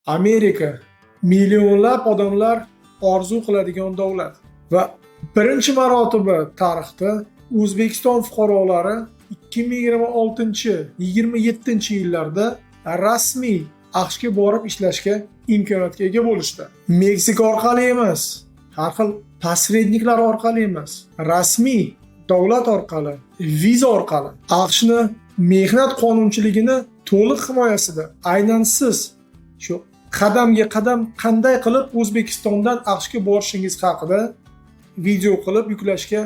Amerika millionlab odamlar orzu qiladigan davlat va birinchi marotaba tarixda O'zbekiston fuqarolari 2026-27 yillarda rasmiy AQShga borib ishlashga imkoniyatga ega bo'lishdi. Meksika orqali emas, har xil posredniklar orqali emas, rasmiy davlat orqali, viza orqali AQShni mehnat qonunchiligini to'liq himoyasida aynan siz shu qadamga qadam qanday qilib O'zbekistondan AQShga borishingiz haqida video qilib yuklashga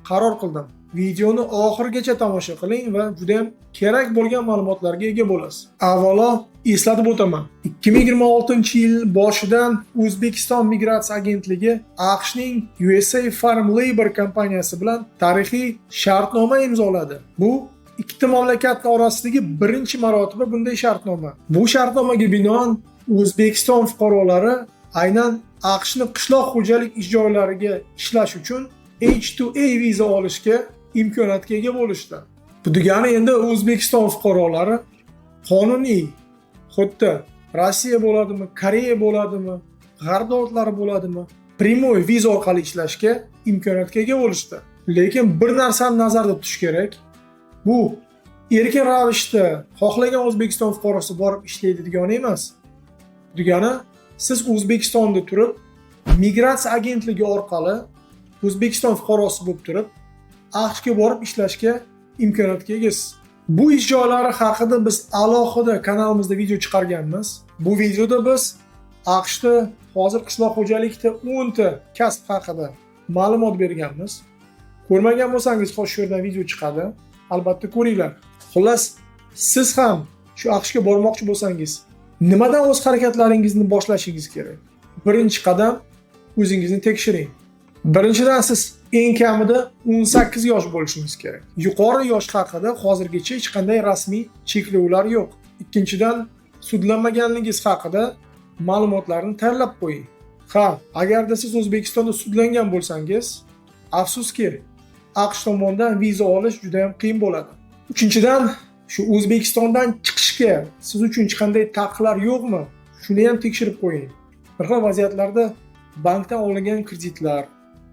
qaror qildim. Videoni oxirigacha tomosha qiling va juda ham kerak bo'lgan ma'lumotlarga ega bo'lasiz. Avvalo eslatib o'taman. 2026-yil boshidan O'zbekiston migratsiya agentligi AQShning USA Farm Labor kompaniyasi bilan tarixiy shartnoma imzoladi. Bu ikki mamlakatlar orasidagi birinchi marotaba bunday shartnoma. Bu shartnomaga binoan O'zbekiston fuqarolari aynan AQShning qishloq xo'jalik ish joylariga ishlash uchun H2A viza olishga imkoniyatga ega bo'lishdi. Bu degani endi O'zbekiston fuqarolari qonuniy xuddi Rossiya bo'ladimi, Koreya bo'ladimi, G'arb davlatlari bo'ladimi, primoy viza orqali ishlashga imkoniyatga ega bo'lishdi. Lekin bir narsani nazarda tutish kerak. Bu erkin ravishda xohlagan O'zbekiston fuqarosi borib ishlaydi degani emas. Degani siz O'zbekistonda turib, migratsiya agentligi orqali O'zbekiston fuqarosi bo'lib turib, AQShga borib ishlashga imkoniyatga egasiz. Bu ish joylari haqida biz alohida kanalimizda video chiqarganmiz. Bu videoda biz AQShda hozir qishloq xo'jalikda 10 ta kasb haqida ma'lumot berganmiz. Ko'rmagan bo'lsangiz, hozir shu yerdan video chiqadi. Albatta ko'ringlar. Xullas, siz ham shu AQShga bormoqchi bo'lsangiz, nimadan o'z harakatlaringizni boshlashingiz kerak? Birinchi qadam o'zingizni tekshiring. Birinchidan siz eng kamida 18 yosh bo'lishingiz kerak. Yuqori yosh haqida hozirgacha hech qanday rasmiy cheklovlar yo'q. Ikkinchidan, sudlanmaganligingiz haqida ma'lumotlarni tayyorlab qo'ying. Agarda siz O'zbekistonda sudlangan bo'lsangiz, afsuski, AQSh tomonidan viza olish juda ham qiyin bo'ladi. Uchinchidan, shu O'zbekistondan chiqishga siz uchun hech qanday taqiqlar yo'qmi? Shuni ham tekshirib qo'ying. Bir xil vaziyatlarda bankdan olingan kreditlar,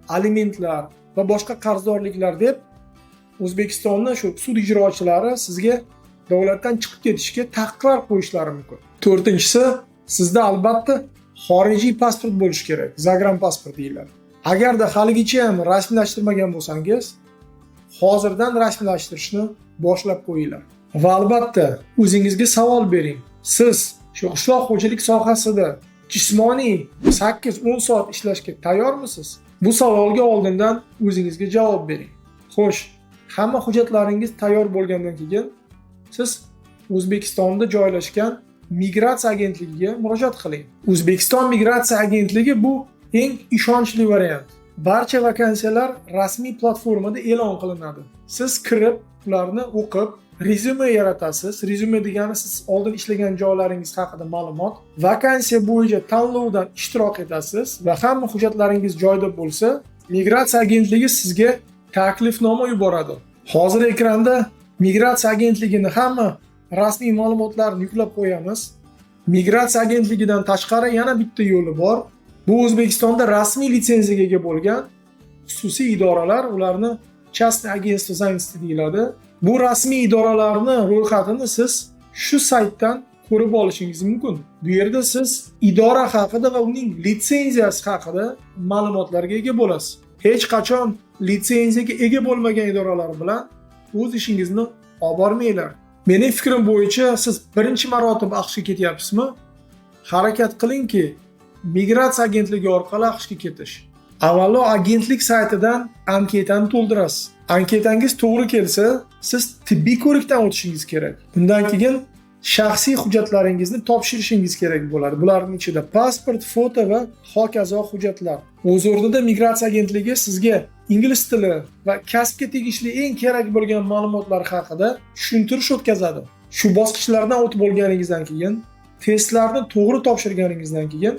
alimentlar va boshqa qarzdorliklar deb O'zbekistonning shu sud ijrochilari sizga davlatdan chiqib ketishga taqiqlar qo'yishlari mumkin. To'rtinchisi, sizda albatta xorijiy pasport bo'lishi kerak. Zagram pasport deyiladi. Agarda haligacha ham rasmiylashtirmagan bo'lsangiz, hozirdan rasmiylashtirishni boshlab qo'yinglar. Va albatta o'zingizga savol bering. Siz shu qishloq xo'jalik sohasida jismoniy 8-10 soat ishlashga tayyormisiz? Bu savolga oldindan o'zingizga javob bering. Xo'sh, hamma hujjatlaringiz tayyor bo'lgandan keyin siz O'zbekistonda joylashgan migratsiya agentligiga murojaat qiling. O'zbekiston migratsiya agentligi bu eng ishonchli variant. Barcha vakansiyalar rasmiy platformada e'lon qilinadi. Siz kirib, ularni o'qib, rezyume yaratasiz. Rezyume degani siz oldin ishlagan joylaringiz haqida ma'lumot. Vakansiya bo'yicha tanlovdan ishtirok etasiz va hamma hujjatlaringiz joyida bo'lsa, migratsiya agentligi sizga taklifnoma yuboradi. Hozir ekranda migratsiya agentligining hamma rasmiy ma'lumotlarini yuklab qo'yamiz. Migratsiya agentligidan tashqari yana bitta yo'li bor. Bu O'zbekistonda rasmiy litsenziyaga ega bo'lgan xususiy idoralar, ularni частное агентство занятости deyiladi. Bu rasmiy idoralarning ro'yxatini siz shu saytdan ko'rib olishingiz mumkin. Bu yerda siz idora haqida va uning litsenziyasi haqida ma'lumotlarga ega bo'lasiz. Hech qachon litsenziyaga ega bo'lmagan idoralar bilan o'z ishingizni olib bormanglar. Mening fikrim bo'yicha siz birinchi marotaba AQShga ketyapsizmi? Harakat qilingki, migratsiya agentligi orqali AQShga ketish. Avvalo agentlik saytidan anketani to'ldirasiz. Anketangiz to'g'ri kelsa, siz tibbiy ko'rikdan o'tishingiz kerak. Bundan keyin shaxsiy hujjatlaringizni topshirishingiz kerak bo'ladi. Bularning ichida pasport, foto va hokazo hujjatlar. O'z o'rnida migratsiya agentligi sizga ingliz tili va kasbga tegishli eng kerak bo'lgan ma'lumotlar haqida tushuntirish o'tkazadi. Shu bosqichlardan o'tib bo'lganingizdan keyin, testlarni to'g'ri topshirganingizdan keyin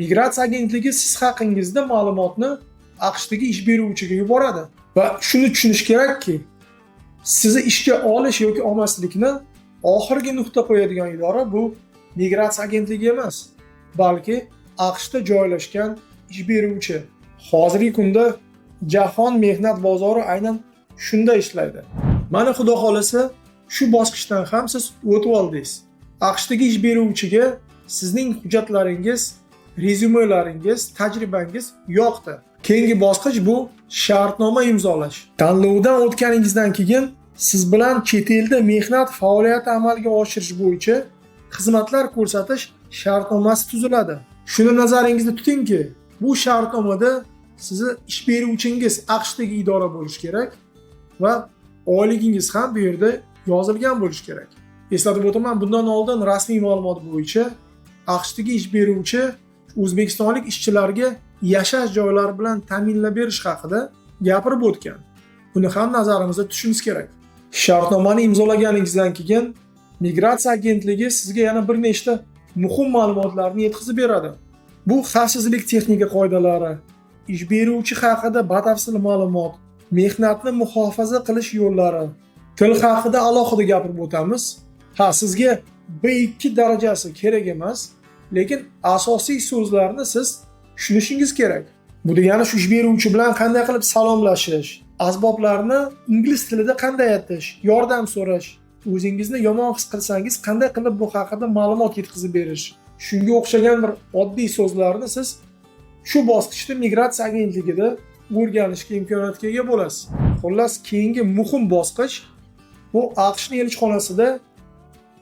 migratsiya agentligi siz haqingizda ma'lumotni AQShdagi ish beruvchiga yuboradi. Va shuni tushunish kerakki, sizni ishga olish yoki olmaslikni oxirgi nuqta qo'yadigan idora bu migratsiya agentligi emas, balki AQShda joylashgan ish beruvchi. Hozirgi kunda jahon mehnat bozori aynan shunda ishlaydi. Mana xudo xolasa shu bosqichdan ham siz o'tib oldingiz. AQShdagi ish beruvchiga sizning hujjatlaringiz, rezyumelaringiz, tajribangiz yoqdi. Keyingi bosqich bu shartnoma imzolash. Tanlovdan o'tganingizdan keyin siz bilan chet elda mehnat faoliyati amalga oshirish bo'yicha xizmatlar ko'rsatish shartnomasi tuziladi. Shuni nazaringizda tutingki, bu shartnomada sizni ish beruvchingiz AQShdagi idora bo'lishi kerak va oyligingiz ham bu yerda yozilgan bo'lishi kerak. Eslatib o'taman, bundan oldin rasmiy ma'lumot bo'yicha AQShdagi ish beruvchi o'zbekistonlik ishchilarga yashash joylari bilan ta'minlab berish haqida gapirib o'tgan. Buni ham nazarimizda tutishimiz kerak. Shartnomani imzolaganingizdan keyin migratsiya agentligi sizga yana bir nechta muhim ma'lumotlarni yetkazib beradi. Bu xavfsizlik texnika qoidalari, ish beruvchi haqida batafsil ma'lumot, mehnatni muhofaza qilish yo'llari, til haqida alohida gapirib o'tamiz. Sizga B2 darajasi kerak emas, lekin asosiy so'zlarni siz tushunishingiz kerak. Bu degani shu ish beruvchi bilan qanday qilib salomlashish, asboblarni ingliz tilida qanday aytish, yordam so'rash, o'zingizni yomon his qilsangiz qanday qilib bu haqida ma'lumot yetkazib berish. Shunga o'xshagan bir oddiy so'zlarni siz shu bosqichda migratsiya agentligida o'rganishga imkoniyatga ega bo'lasiz. Xullas, keyingi muhim bosqich bu AQShning elchixonasida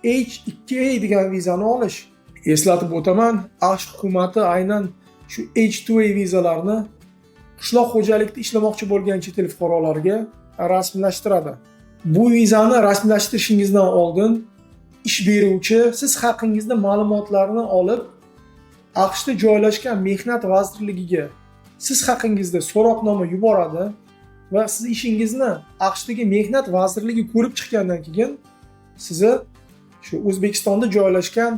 H2A degan vizani olish. Eslatib o'taman, AQSh hukumati aynan shu H2A vizalarni qishloq xo'jalikda ishlamoqchi bo'lgan chet el fuqarolariga rasmiylashtiradi. Bu vizani rasmiylashtirishingizdan oldin ish beruvchi siz haqingizda ma'lumotlarni olib AQShda joylashgan mehnat vazirligiga siz haqingizda so'roqnoma yuboradi va siz ishingizni AQShdagi mehnat vazirligi ko'rib chiqqandan keyin sizni shu O'zbekistonda joylashgan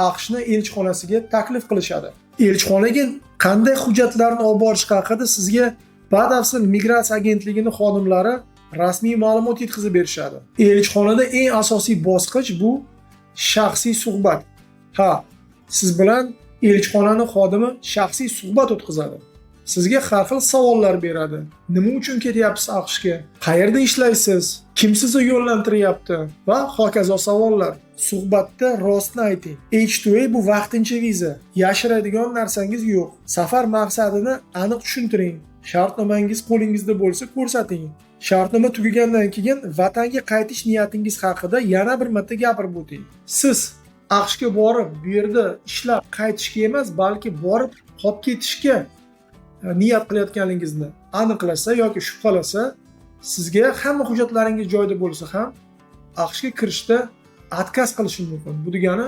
AQShning elchixonasiga taklif qilishadi. Elchixonaga qanday hujjatlarni olib borish haqida sizga batafsil migratsiya agentligining xodimlari rasmiy ma'lumot yetkazib berishadi. Elchixonada eng asosiy bosqich bu shaxsiy suhbat. Siz bilan elchixonaning xodimi shaxsiy suhbat o'tkazadi. Sizga har xil savollar beradi. Nima uchun ketyapsiz AQShga? Qayerda ishlaysiz? Kim sizni yo'llantiryapti? Va hokazo savollar. Suhbatda rostni ayting. H2A bu vaqtincha viza. Yashiradigan narsangiz yo'q. Safar maqsadini aniq tushuntiring. Shartnomangiz qo'lingizda bo'lsa ko'rsating. Shartnoma tugagandan keyin vatanga qaytish niyatingiz haqida yana bir marta gapirib o'ting. Siz AQShga borib, bu yerda ishlab qaytishga emas, balki borib qolib ketishga niyat qilayotganingizni aniqlasa yoki shubhalasa, sizga hamma hujjatlaringiz joyida bo'lsa ham AQShga kirishda отказ qilishi mumkin. Bu degani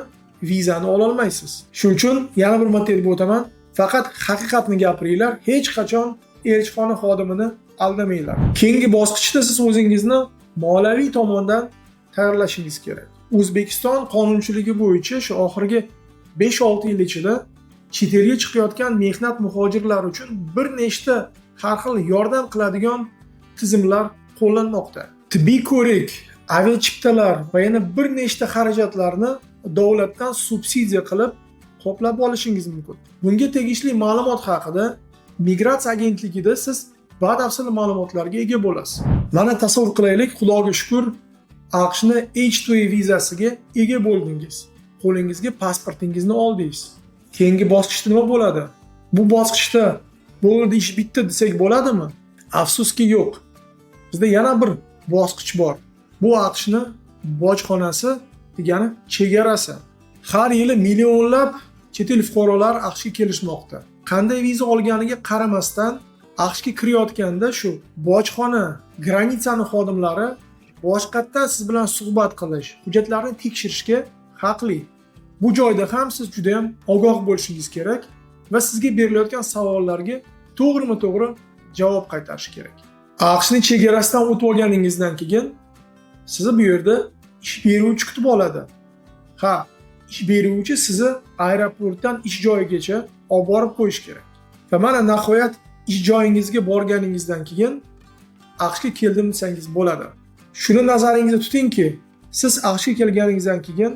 vizani ola olmaysiz. Shuning uchun yana bir marta aytib o'taman, faqat haqiqatni gapiringlar, hech qachon elchixona xodimini aldamanglar. Keyingi bosqichda siz o'zingizni moliyaviy tomondan tayyorlashingiz kerak. O'zbekiston qonunchiligi bo'yicha shu oxirgi 5-6 yil ichida chet elga chiqayotgan mehnat muhojirlari uchun bir nechta har xil yordam qiladigan tizimlar qo'llanmoqda. Tibbiy ko'rik, aviachiptalar va yana bir nechta xarajatlarni davlatdan subsidiya qilib qoplab olishingiz mumkin. Bunga tegishli ma'lumot haqida migratsiya agentligida siz batafsil ma'lumotlarga ega bo'lasiz. Mana tasavvur qilaylik, Xudoga shukr, AQShning H2A vizasiga ega bo'ldingiz. Qo'lingizga pasportingizni oldingiz. Keyingi bosqichda nima bo'ladi? Bu bosqichda bo'ldi ish bitdi desak bo'ladimi? Afsuski yo'q. Bizda yana bir bosqich bor. Bu AQShning bojxonasi degani chegarasi. Har yili millionlab chet el fuqarolar AQShga kelishmoqda. Qanday viza olganiga qaramasdan AQShga kirayotganda shu bojxona, granitsani xodimlari boshqatdan siz bilan suhbat qilish, hujjatlarni tekshirishga haqli. Bu joyda ham siz juda ham ogoh bo'lishingiz kerak va sizga berilayotgan savollarga to'g'rimi-to'g'ri javob qaytarish kerak. AQShning chegarasidan o'tib olganingizdan keyin sizni bu yerda ish beruvchi kutib oladi. Ish beruvchi sizni aeroportdan ish joyigacha olib borib qo'yish kerak. Va mana nihoyat ish joyingizga borganingizdan keyin AQShga keldim desangiz bo'ladi. Shuni nazaringizda tutingki, siz AQShga kelganingizdan keyin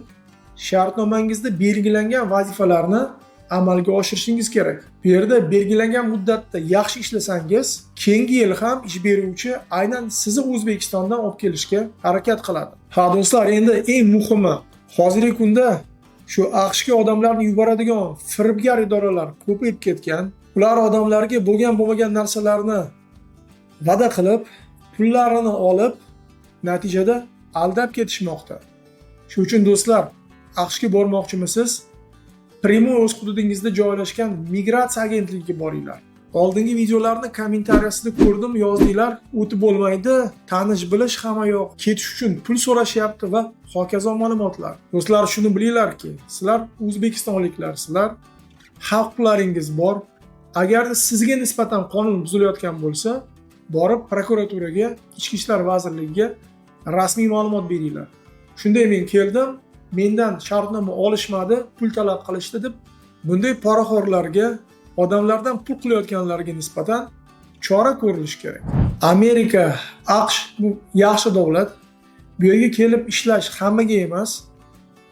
shartnomangizda belgilangan vazifalarni amalga oshirishingiz kerak. Bu yerda belgilangan muddatda yaxshi ishlasangiz, keyingi yil ham ish beruvchi aynan sizni O'zbekistondan olib kelishga harakat qiladi. Ha do'stlar, endi eng muhimi, hozirgi kunda shu AQShga odamlarni yuboradigan firibgar idoralar ko'payib ketgan. Ular odamlarga bo'lgan narsalarni va'da qilib, pullarini olib, natijada aldab ketishmoqda. Shuning uchun do'stlar, AQShga bormoqchimisiz? Primoy o'z hududingizda joylashgan migratsiya agentligiga boringlar. Oldingi videolarni kommentariyasida ko'rdim, yozdinglar, o'tib bo'lmaydi, tanish bilish hamma yo'q, ketish uchun pul so'rashyapti va hokazo ma'lumotlar. Do'stlar, shuni bilinglarki, sizlar O'zbekistonliklarsizlar, huquqlaringiz bor. Agarda sizga nisbatan qonun buzilayotgan bo'lsa, borib prokuraturaga, Ichki ishlar vazirligiga rasmiy ma'lumot beringlar. Shunday men keldim, mendan shartnoma olishmadi, pul talab qilishdi deb, bunday poraxo'rlarga, odamlardan pul qilayotganlarga nisbatan chora ko'rilishi kerak. Amerika, AQSh bu yaxshi davlat. Bu yerga kelib ishlash hammaga emas.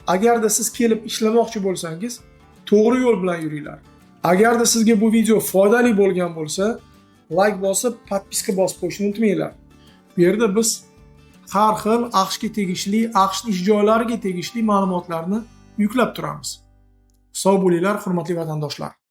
Agarda siz kelib ishlamoqchi bo'lsangiz, to'g'ri yo'l bilan yuringlar. Agarda sizga bu video foydali bo'lgan bo'lsa, like bosib, podpiska bosib qo'yishni unutmanglar. Bu yerda biz har xil AQShga tegishli, AQSh ish joylariga tegishli ma'lumotlarni yuklab turamiz. Sog' bo'linglar, hurmatli vatandoshlar.